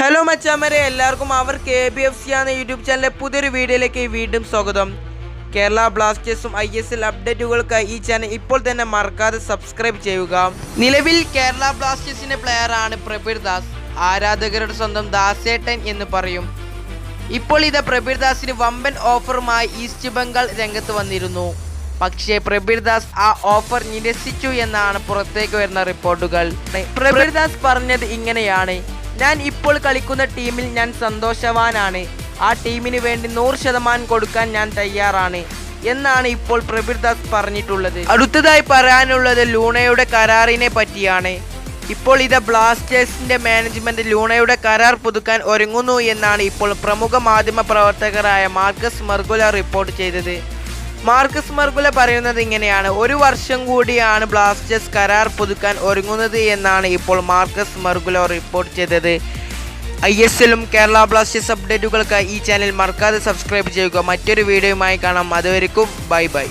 Hello മച്ചാമരെ, എല്ലാവർക്കും അവർ KBFC എന്ന YouTube ചാനലിലെ പുതിയൊരു വീഡിയോയിലേക്ക് വീണ്ടും സ്വാഗതം. കേരള ബ്ലാസ്റ്റേഴ്സും ISL അപ്ഡേറ്റുകൾക്കായി ഈ ചാനൽ ഇപ്പോൾ തന്നെ മറക്കാതെ സബ്സ്ക്രൈബ് ചെയ്യുക. നിലവിൽ കേരള ബ്ലാസ്റ്റേഴ്സിന്റെ പ്ലെയറാണ് പ്രബീർ ദാസ്. ആരാധകരുടെ സ്വന്തം ദാസേട്ടൻ എന്ന് പറയും. ഇപ്പോൾ ഇത് പ്രബീർ ദാസിന് വമ്പൻ ഓഫറുമായി ഈസ്റ്റ് ബംഗാൾ രംഗത്ത് വന്നിരുന്നു. പക്ഷേ പ്രബീർ ദാസ് ആ ഓഫർ നിരസിച്ചു എന്നാണ് പുറത്തേക്ക് വരുന്ന റിപ്പോർട്ടുകൾ. പ്രബീർ ദാസ് പറഞ്ഞത് ഇങ്ങനെയാണ്: ഞാൻ ഇപ്പോൾ കളിക്കുന്ന ടീമിൽ ഞാൻ സന്തോഷവാനാണ്. ആ ടീമിന് വേണ്ടി 100% കൊടുക്കാൻ ഞാൻ തയ്യാറാണ് എന്നാണ് ഇപ്പോൾ പ്രബീർ ദാസ് പറഞ്ഞിട്ടുള്ളത്. അടുത്തതായി പറയാനുള്ളത് ലൂണയുടെ കരാറിനെ പറ്റിയാണ്. ഇപ്പോൾ ഇത് ബ്ലാസ്റ്റേഴ്സിന്റെ മാനേജ്മെന്റ് ലൂണയുടെ കരാർ പുതുക്കാൻ ഒരുങ്ങുന്നു എന്നാണ് ഇപ്പോൾ പ്രമുഖ മാധ്യമ പ്രവർത്തകരായ മാർക്കസ് മർഗുല റിപ്പോർട്ട് ചെയ്തത്. മാർക്കസ് മർഗുല പറയുന്നത് ഇങ്ങനെയാണ്: 1 വർഷം കൂടിയാണ് ബ്ലാസ്റ്റേഴ്സ് കരാർ പുതുക്കാൻ ഒരുങ്ങുന്നത് എന്നാണ് ഇപ്പോൾ മാർക്കസ് മർഗുല റിപ്പോർട്ട് ചെയ്തത്. ISLും കേരള ബ്ലാസ്റ്റേഴ്സ് അപ്ഡേറ്റുകൾക്കായി ഈ ചാനൽ മറക്കാതെ സബ്സ്ക്രൈബ് ചെയ്യുക. മറ്റൊരു വീഡിയോയുമായി കാണാം. അതുവരെക്കും ബൈ ബൈ.